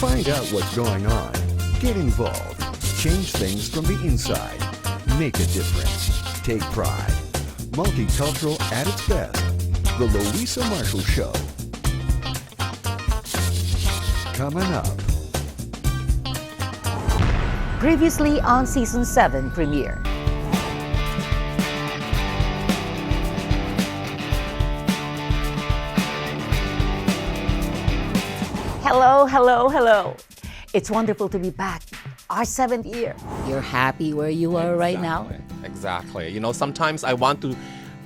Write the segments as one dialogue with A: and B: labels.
A: Find out what's going on. Get involved. Change things from the inside. Make a difference. Take pride. Multicultural at its best. The Luisa Marshall Show. Coming up.
B: Previously on Season 7 premiere. Hello, hello, hello. It's wonderful to be back. Our 7th year. You're happy where you are right now?
C: Exactly. You know, sometimes I want to,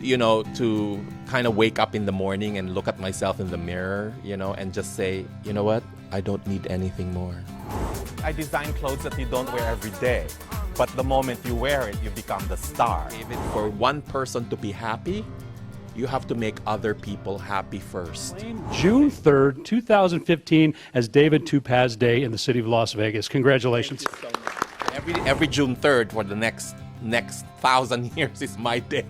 C: to kind of wake up in the morning and look at myself in the mirror, and just say, you know what? I don't need anything more.
D: I design clothes that you don't wear every day. But the moment you wear it, you become the star.
C: Even for one person to be happy, you have to make other people happy first.
E: June 3rd, 2015, as David Tupaz Day in the city of Las Vegas. Congratulations.
C: Thank you so much. Every June 3rd for the next 1,000 years is my day.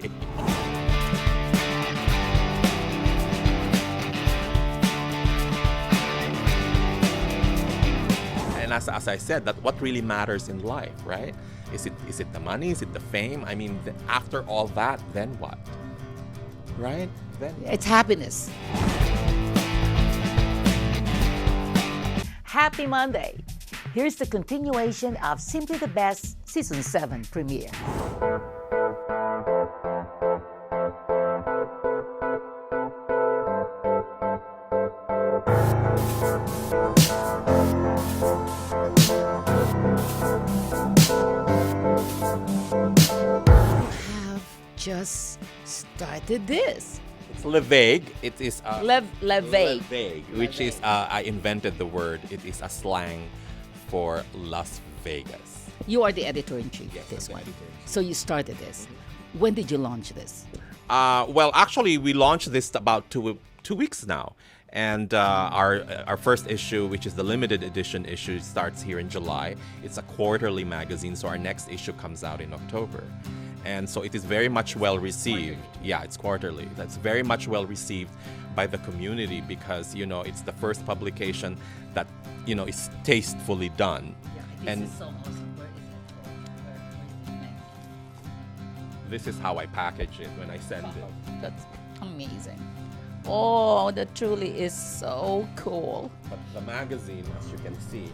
C: And as I said, that what really matters in life, right? Is it the money? Is it the fame? I mean, after all that, then what? Right? Then
B: it's happiness. Happy Monday. Here's the continuation of Simply the Best Season 7 premiere. Just started this.
C: It's Levague. It is
B: Levague,
C: which is I invented the word. It is a slang for Las Vegas.
B: You are the editor-in-chief
C: Yes,
B: of this
C: I'm
B: one.
C: editor-in-chief.
B: So you started this. When did you launch this?
C: Well, actually, we launched this about two weeks now. And our first issue, which is the limited edition issue, starts here in July. It's a quarterly magazine, so our next issue comes out in October. And so it is very much well received. Yeah, it's quarterly. That's very much well received by the community because, it's the first publication that, is tastefully done.
B: Yeah,
C: and
B: this is so awesome. Where is it?
C: this is how I package it when I send it.
B: That's amazing. Oh, that truly is so cool.
C: But the magazine, as you can see,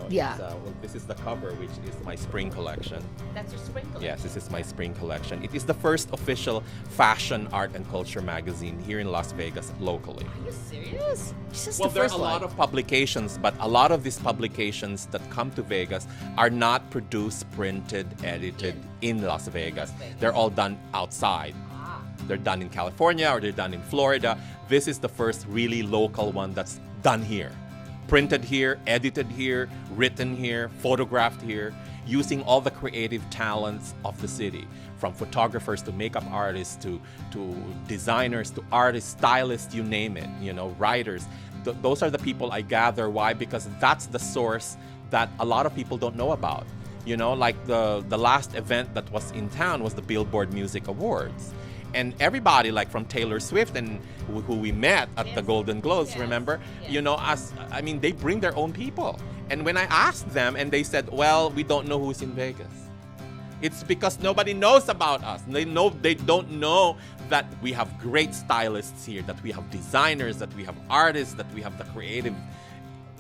B: Yeah.
C: this is the cover, which is my spring collection.
B: That's your spring collection?
C: Yes, this is my spring collection. It is the first official fashion, art, and culture magazine here in Las Vegas locally.
B: Are you serious? This is
C: Well,
B: the
C: there are
B: first
C: a lot
B: one.
C: of publications, but a lot of these publications that come to Vegas are not produced, printed, edited in Las Vegas. They're all done outside. They're done in California or they're done in Florida. This is the first really local one that's done here. Printed here, edited here, written here, photographed here, using all the creative talents of the city, from photographers to makeup artists to designers to artists, stylists, you name it, writers. Those are the people I gather. Why? Because that's the source that a lot of people don't know about. Like the last event that was in town was the Billboard Music Awards. And everybody, like from Taylor Swift and who we met at the Golden Globes, remember? They bring their own people. And when I asked them, and they said, well, we don't know who's in Vegas. It's because nobody knows about us. They don't know that we have great stylists here, that we have designers, that we have artists, that we have the creative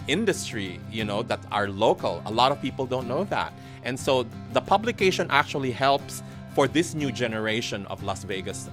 C: industry, that are local. A lot of people don't know that. And so the publication actually helps for this new generation of Las Vegas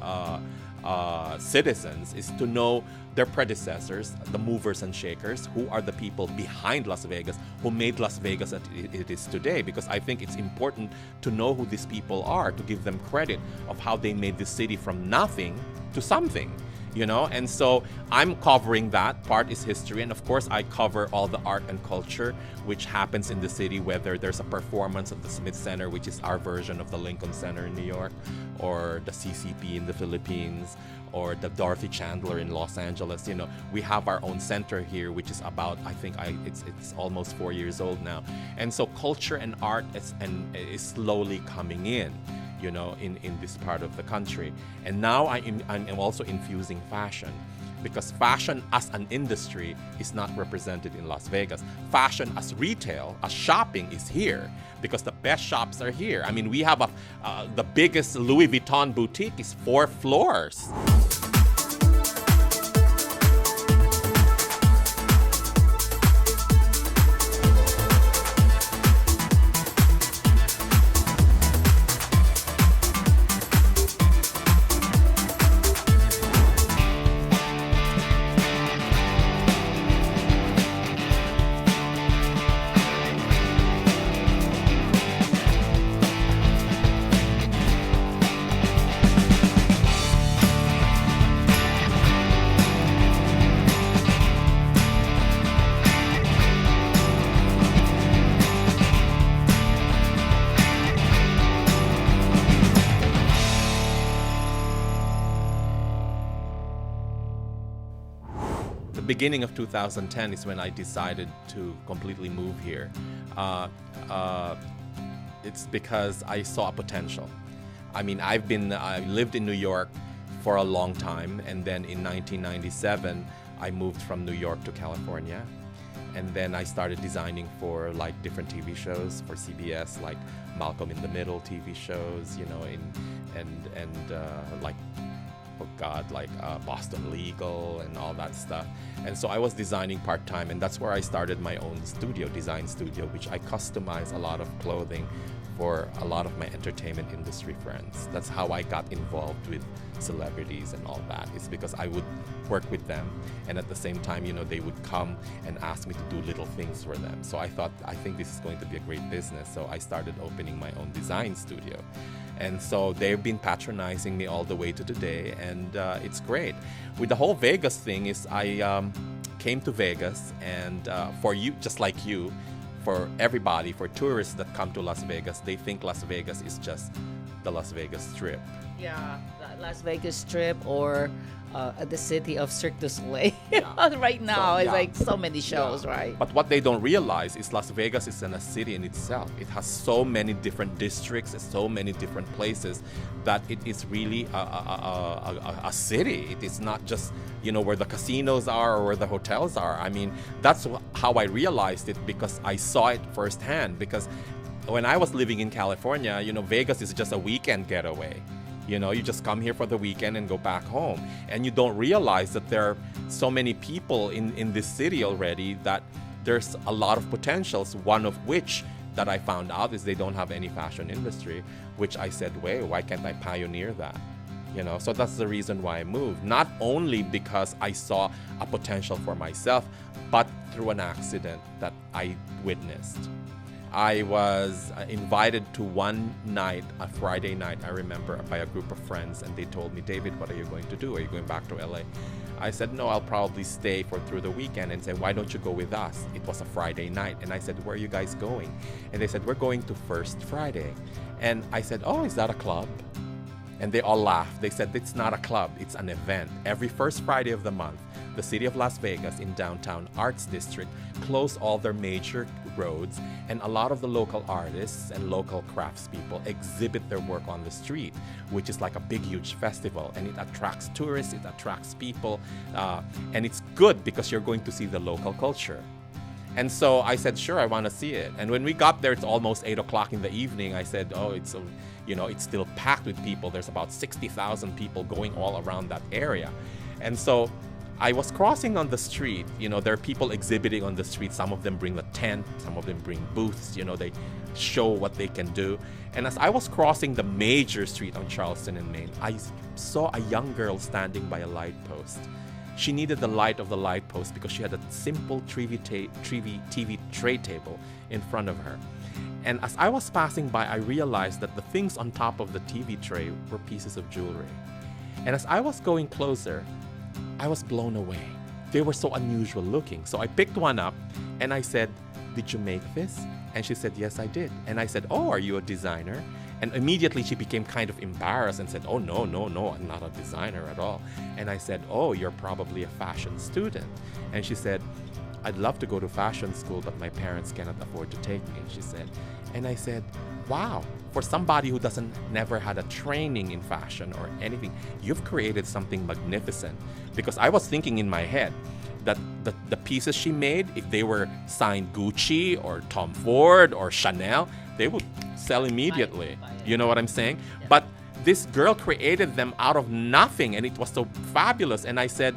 C: citizens is to know their predecessors, the movers and shakers, who are the people behind Las Vegas, who made Las Vegas as it is today. Because I think it's important to know who these people are, to give them credit of how they made this city from nothing to something. And so I'm covering that. Part is history, and of course I cover all the art and culture which happens in the city, whether there's a performance at the Smith Center, which is our version of the Lincoln Center in New York, or the CCP in the Philippines, or the Dorothy Chandler in Los Angeles. We have our own center here, which is about, it's almost 4 years old now. And so culture and art is slowly coming in. In this part of the country. And now I'm also infusing fashion. because fashion as an industry is not represented in Las Vegas. Fashion as retail, as shopping is here because the best shops are here. I mean, we have the biggest Louis Vuitton boutique is 4 floors. The beginning of 2010 is when I decided to completely move here. It's because I saw a potential. I mean, I lived in New York for a long time, and then in 1997, I moved from New York to California. And then I started designing for like different TV shows for CBS, like Malcolm in the Middle TV shows, you know, like, oh God, like Boston Legal and all that stuff. And so I was designing part-time, and that's where I started my own studio, design studio, which I customize a lot of clothing for a lot of my entertainment industry friends. That's how I got involved with celebrities and all that. It's because I would work with them, and at the same time, you know, they would come and ask me to do little things for them. So I think this is going to be a great business. So I started opening my own design studio. And so they've been patronizing me all the way to today, and it's great. With the whole Vegas thing is I came to Vegas, and for you, just like you, for everybody, for tourists that come to Las Vegas, they think Las Vegas is just the Las Vegas Strip.
B: Yeah, the Las Vegas Strip or the city of Cirque du Soleil. Right now, it's like so many shows, right?
C: But what they don't realize is Las Vegas is a city in itself. It has so many different districts and so many different places that it is really a city. It is not just, you know, where the casinos are or where the hotels are. I mean, that's how I realized it, because I saw it firsthand. Because when I was living in California, you know, Vegas is just a weekend getaway. You know, you just come here for the weekend and go back home. And you don't realize that there are so many people in this city already, that there's a lot of potentials. One of which that I found out is they don't have any fashion industry, which I said, wait, why can't I pioneer that? You know, so that's the reason why I moved. Not only because I saw a potential for myself, but through an accident that I witnessed. I was invited to one night, a Friday night, I remember, by a group of friends, and they told me, David, what are you going to do? Are you going back to LA? I said, no, I'll probably stay through the weekend, and said, why don't you go with us? It was a Friday night. And I said, where are you guys going? And they said, we're going to First Friday. And I said, oh, is that a club? And they all laughed. They said, it's not a club, it's an event. Every first Friday of the month, the city of Las Vegas in downtown Arts District closed all their major roads, and a lot of the local artists and local craftspeople exhibit their work on the street, which is like a big, huge festival, and it attracts tourists, it attracts people, and it's good because you're going to see the local culture. And so I said, sure, I want to see it. And when we got there, it's almost 8 o'clock in the evening. I said, oh, it's still packed with people. There's about 60,000 people going all around that area. And so I was crossing on the street. You know, there are people exhibiting on the street. Some of them bring a tent, some of them bring booths. You know, they show what they can do. And as I was crossing the major street on Charleston and Main, I saw a young girl standing by a light post. She needed the light of the light post because she had a simple TV tray table in front of her. And as I was passing by, I realized that the things on top of the TV tray were pieces of jewelry. And as I was going closer, I was blown away. They were so unusual looking. So I picked one up and I said, did you make this? And she said, yes, I did. And I said, oh, are you a designer? And immediately she became kind of embarrassed and said, oh, no, I'm not a designer at all. And I said, oh, you're probably a fashion student. And she said, I'd love to go to fashion school, but my parents cannot afford to take me, she said. And I said, wow, for somebody who never had a training in fashion or anything, you've created something magnificent. Because I was thinking in my head that the pieces she made, if they were signed Gucci or Tom Ford or Chanel, they would sell immediately. You know what I'm saying? Yeah. But this girl created them out of nothing, and it was so fabulous. And I said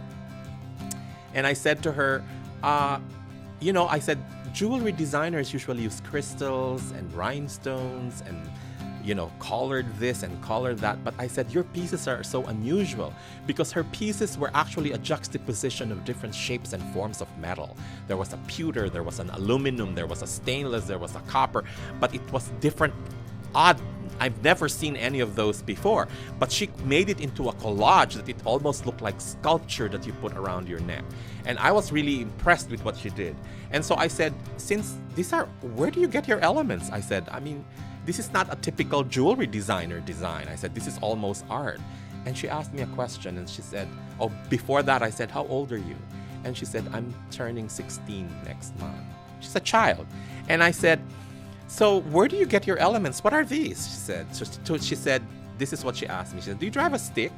C: to her, I said, jewelry designers usually use crystals and rhinestones and, colored this and colored that. But I said, your pieces are so unusual because her pieces were actually a juxtaposition of different shapes and forms of metal. There was a pewter, there was an aluminum, there was a stainless, there was a copper, but it was different, odd. I've never seen any of those before, but she made it into a collage that it almost looked like sculpture that you put around your neck. And I was really impressed with what she did. And so I said, where do you get your elements? I said, this is not a typical jewelry designer design. I said, this is almost art. And she asked me a question, and she said, before that I said, how old are you? And she said, I'm turning 16 next month. She's a child. And I said, so where do you get your elements? What are these? She said. So she said, this is what she asked me. She said, do you drive a stick?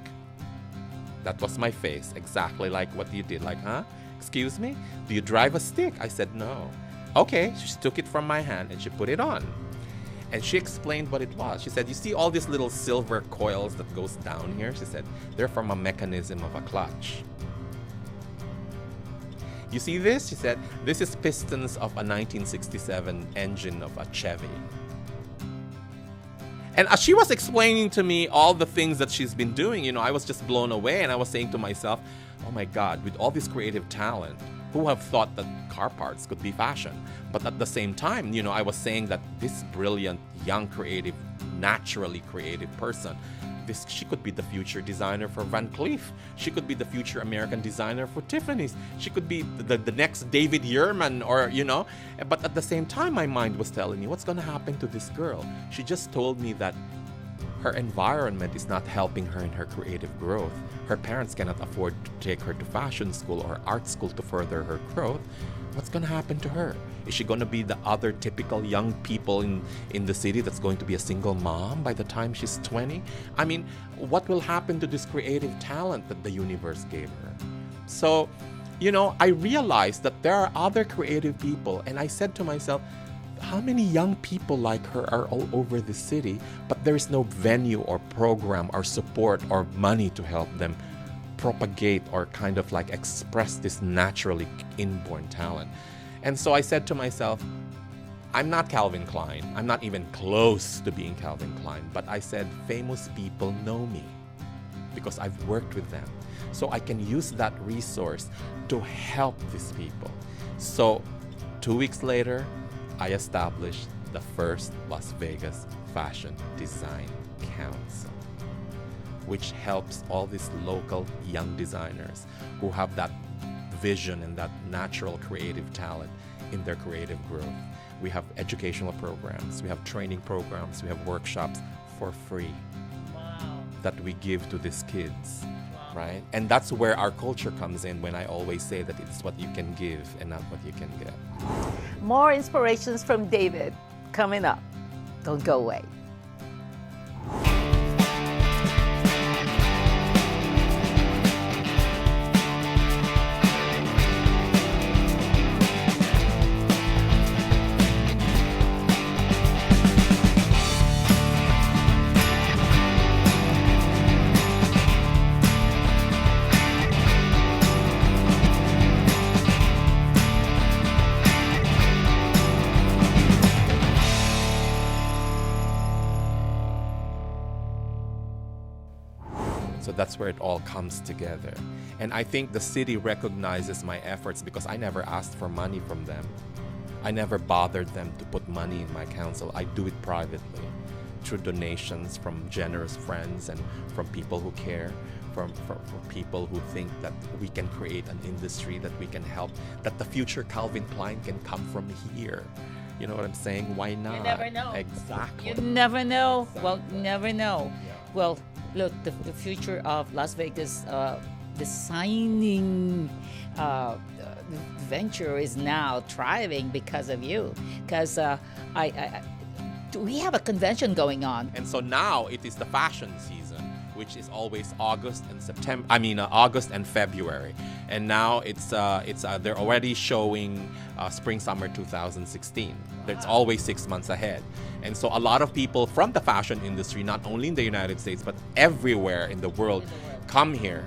C: That was my face, exactly like what you did. Like, huh? Excuse me? Do you drive a stick? I said, no. Okay. She took it from my hand and she put it on. And she explained what it was. She said, you see all these little silver coils that goes down here? She said, they're from a mechanism of a clutch. You see this? She said, this is pistons of a 1967 engine of a Chevy. And as she was explaining to me all the things that she's been doing, I was just blown away. And I was saying to myself, oh my God, with all this creative talent, who have thought that car parts could be fashion? But at the same time, I was saying that this brilliant, young, creative, naturally creative person, she could be the future designer for Van Cleef. She could be the future American designer for Tiffany's. She could be the next David Yurman or, But at the same time, my mind was telling me, what's going to happen to this girl? She just told me that her environment is not helping her in her creative growth. Her parents cannot afford to take her to fashion school or art school to further her growth. What's going to happen to her? Is she going to be the other typical young people in the city that's going to be a single mom by the time she's 20? What will happen to this creative talent that the universe gave her? So, I realized that there are other creative people, and I said to myself, how many young people like her are all over the city, but there is no venue or program or support or money to help them propagate or kind of like express this naturally inborn talent. And so I said to myself, I'm not Calvin Klein. I'm not even close to being Calvin Klein. But I said, famous people know me because I've worked with them. So I can use that resource to help these people. So 2 weeks later, I established the first Las Vegas Fashion Design Council, which helps all these local young designers who have that vision and that natural creative talent in their creative growth. We have educational programs, we have training programs, we have workshops for free. Wow. That we give to these kids. Wow. Right? And that's where our culture comes in, when I always say that it's what you can give and not what you can get.
B: More inspirations from David coming up. Don't go away.
C: So that's where it all comes together. And I think the city recognizes my efforts because I never asked for money from them. I never bothered them to put money in my council. I do it privately through donations from generous friends and from people who care, from people who think that we can create an industry that we can help, that the future Calvin Klein can come from here. You know what I'm saying? Why not?
B: You never know.
C: Exactly.
B: You never know.
C: Exactly.
B: Well, you never know.
C: Yeah.
B: Well, look, the future of Las Vegas designing venture is now thriving because of you. Because we have a convention going on.
C: And so now it is the fashion season, which is always August and September. I mean, August and February. And now they're already showing Spring Summer 2016. It's always 6 months ahead. And so a lot of people from the fashion industry, not only in the United States but everywhere in the world, come here.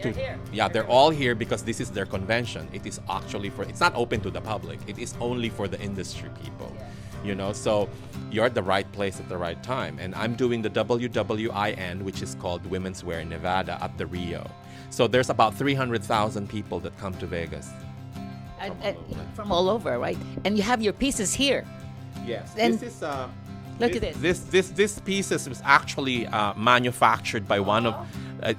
C: They're all here because this is their convention. It is actually it's not open to the public. It is only for the industry people. You know, so you're at the right place at the right time. And I'm doing the WWIN, which is called Women's Wear in Nevada, at the Rio. So there's about 300,000 people that come to Vegas.
B: From all over, right? And you have your pieces here.
C: Yes.
B: And
C: this is
B: look at this.
C: This pieces was actually manufactured by one of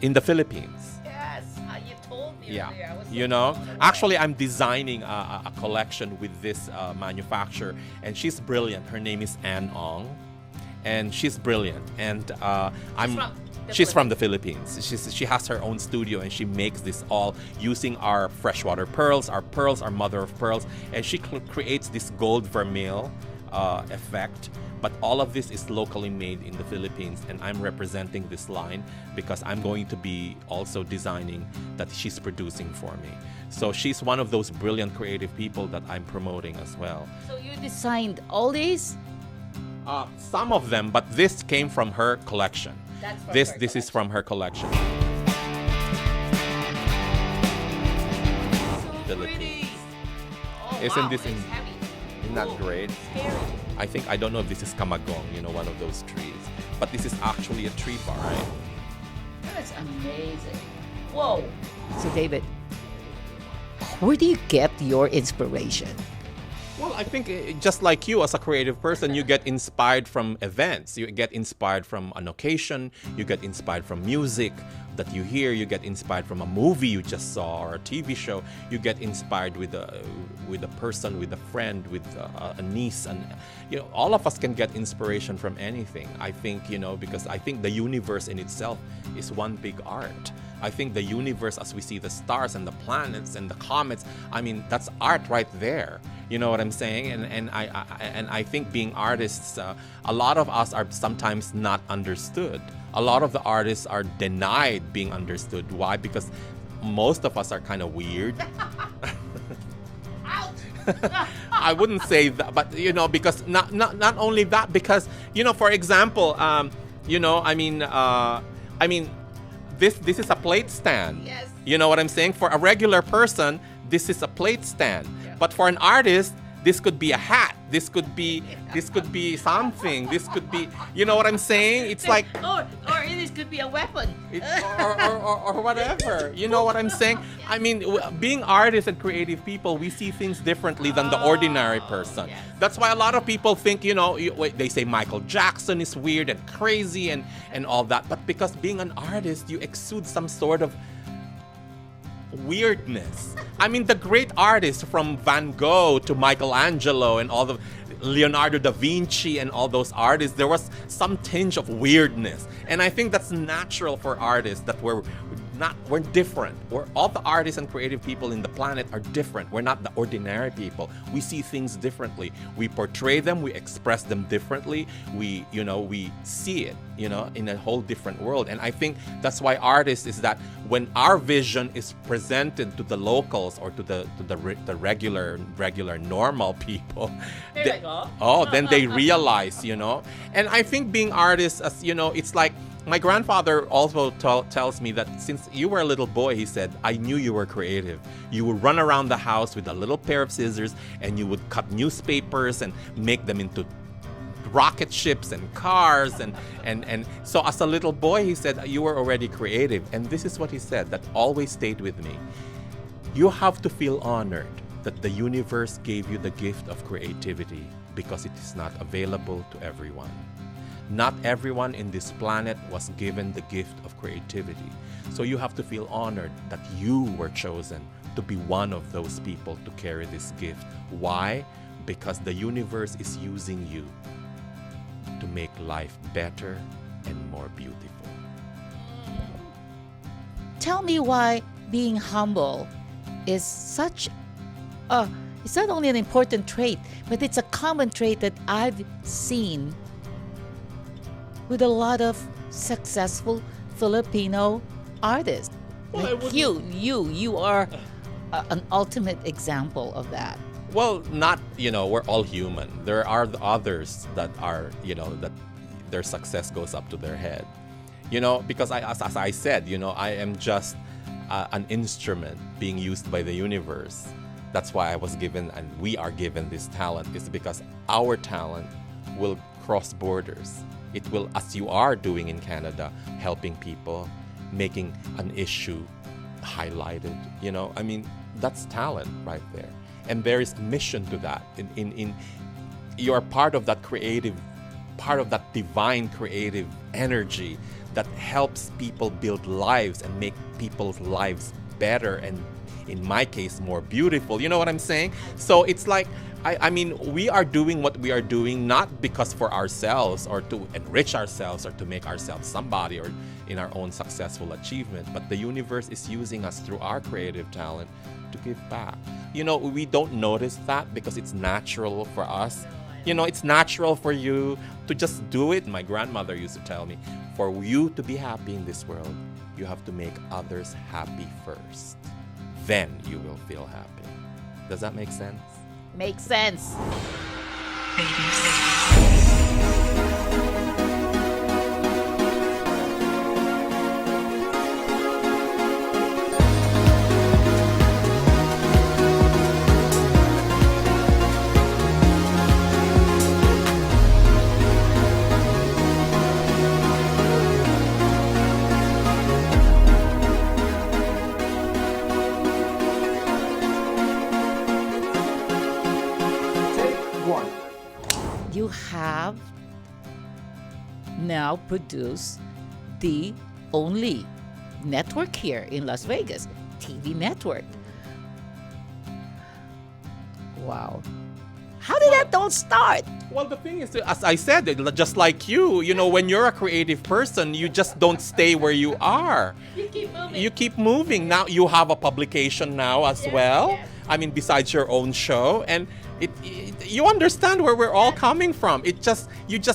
C: in the Philippines.
B: Yes, you told me
C: Yeah,
B: earlier. I was so
C: you know,
B: blown away.
C: actually I'm designing a collection with this manufacturer, and she's brilliant. Her name is Ann Ong, and she's brilliant. And she's from the Philippines. She has her own studio, and she makes this all using our freshwater pearls. Our pearls are mother of pearls, and she creates this gold vermeil effect. But all of this is locally made in the Philippines, and I'm representing this line because I'm going to be also designing that she's producing for me. So she's one of those brilliant creative people that I'm promoting as well.
B: So you designed all these?
C: Some of them, but this came from her collection.
B: That's from
C: This
B: her
C: is from her collection. Philippines.
B: Oh,
C: Isn't
B: wow,
C: this
B: it's heavy.
C: Isn't that great?
B: Scary.
C: I don't know if this is kamagong, you know, one of those trees. But this is actually a tree bar, right?
B: That's amazing. Whoa. So David, where do you get your inspiration?
C: Well, I think just like you, as a creative person, you get inspired from events. You get inspired from an occasion. You get inspired from music that you hear. You get inspired from a movie you just saw or a TV show. You get inspired with a person, with a friend, with a niece, and you know, all of us can get inspiration from anything. I think, you know, because I think the universe in itself is one big art. I think the universe, as we see the stars and the planets and the comets, I mean, that's art right there. You know what I'm saying? And I think being artists, a lot of us are sometimes not understood. A lot of the artists are denied being understood. Why? Because most of us are kind of weird. I wouldn't say that, but you know, because not only that, because you know, for example, you know, I mean, this is a plate stand.
B: Yes.
C: You know what I'm saying? For a regular person, this is a plate stand. Yeah. But for an artist, this could be a hat. This could be something. This could be, you know what I'm saying? It's like,
B: or this could be a weapon.
C: or whatever. You know what I'm saying? I mean, being artists and creative people, we see things differently than the ordinary person.
B: Yes.
C: That's why a lot of people think, you know, they say Michael Jackson is weird and crazy and all that. But because being an artist, you exude some sort of weirdness. I mean, the great artists from Van Gogh to Michelangelo and all the Leonardo da Vinci and all those artists, there was some tinge of weirdness. And I think that's natural for artists, that we're different. All the artists and creative people in the planet are different. We're not the ordinary people. We see things differently. We portray them, we express them differently. We see it, you know, in a whole different world. And I think that's why artists is that when our vision is presented to the locals or to the regular normal people, then they realize, you know. And I think being artists, as you know, it's like, my grandfather also tells me that since you were a little boy, he said, I knew you were creative. You would run around the house with a little pair of scissors and you would cut newspapers and make them into rocket ships and cars. And so as a little boy, he said, you were already creative. And this is what he said that always stayed with me. You have to feel honored that the universe gave you the gift of creativity because it is not available to everyone. Not everyone in this planet was given the gift of creativity. So you have to feel honored that you were chosen to be one of those people to carry this gift. Why? Because the universe is using you to make life better and more beautiful.
B: Tell me why being humble is such it's not only an important trait, but it's a common trait that I've seen with a lot of successful Filipino artists.
C: Well, I
B: Like
C: wouldn't-
B: you are an ultimate example of that.
C: Well, not, we're all human. There are the others that are, that their success goes up to their head. Because as I said, I am just an instrument being used by the universe. That's why I was given, and we are given this talent, is because our talent will cross borders. It will, as you are doing in Canada, helping people, making an issue highlighted. That's talent right there. And there is mission to that. You are part of that creative, part of that divine creative energy that helps people build lives and make people's lives better, and in my case, more beautiful. You know what I'm saying? So it's like, we are doing what we are doing not because for ourselves or to enrich ourselves or to make ourselves somebody or in our own successful achievement, but the universe is using us through our creative talent to give back. We don't notice that because it's natural for us. It's natural for you to just do it. My grandmother used to tell me, for you to be happy in this world, you have to make others happy first. Then you will feel happy. Does that make sense?
B: Makes sense. You have now produced the only network here in Las Vegas, TV network. Wow. How did that don't start?
C: Well, the thing is, as I said, just like you, when you're a creative person, you just don't stay where you are.
B: You keep moving.
C: You keep moving. Now you have a publication now as well.
B: yes.
C: Besides your own show, and you understand where we're all coming from. You just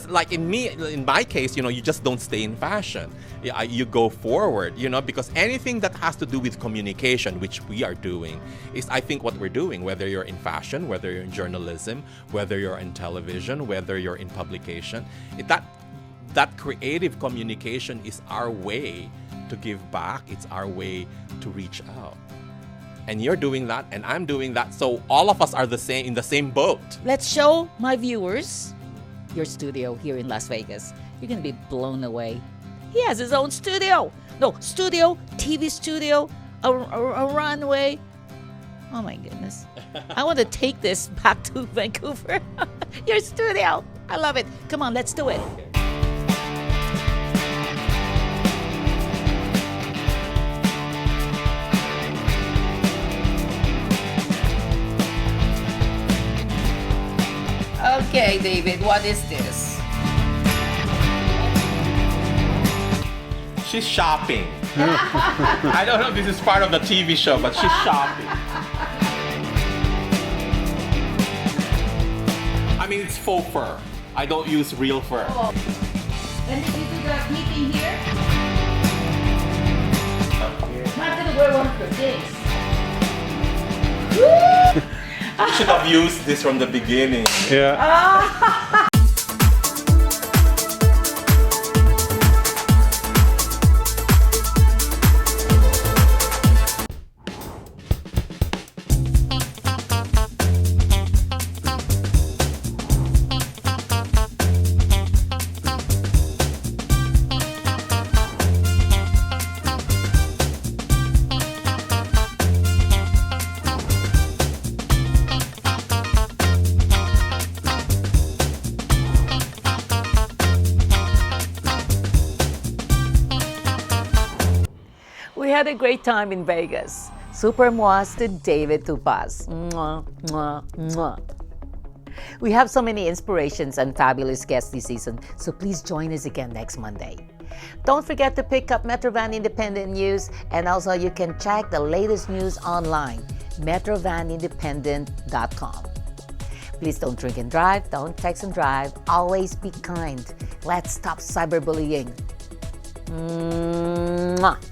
C: like in my case, you just don't stay in fashion. You go forward, because anything that has to do with communication, which we are doing, is I think what we're doing. Whether you're in fashion, whether you're in journalism, whether you're in television, whether you're in publication, that creative communication is our way to give back. It's our way to reach out. And you're doing that, and I'm doing that. So all of us are in the same boat.
B: Let's show my viewers your studio here in Las Vegas. You're going to be blown away. He has his own studio. No, studio, TV studio, a runway. Oh my goodness. I want to take this back to Vancouver. Your studio. I love it. Come on, let's do it. Okay, David, what is this?
C: She's shopping. I don't know if this is part of the TV show, but she's shopping. It's faux fur. I don't use real fur.
B: Oh. And did you do the knitting here? I'm not gonna wear one for this.
C: You should have used this from the beginning.
E: Yeah.
B: We had a great time in Vegas. Super moas to David Tupaz. Mwah, mwah, mwah. We have so many inspirations and fabulous guests this season, so please join us again next Monday. Don't forget to pick up Metrovan Independent News, and also you can check the latest news online, metrovanindependent.com. Please don't drink and drive, don't text and drive, always be kind. Let's stop cyberbullying. Mwah.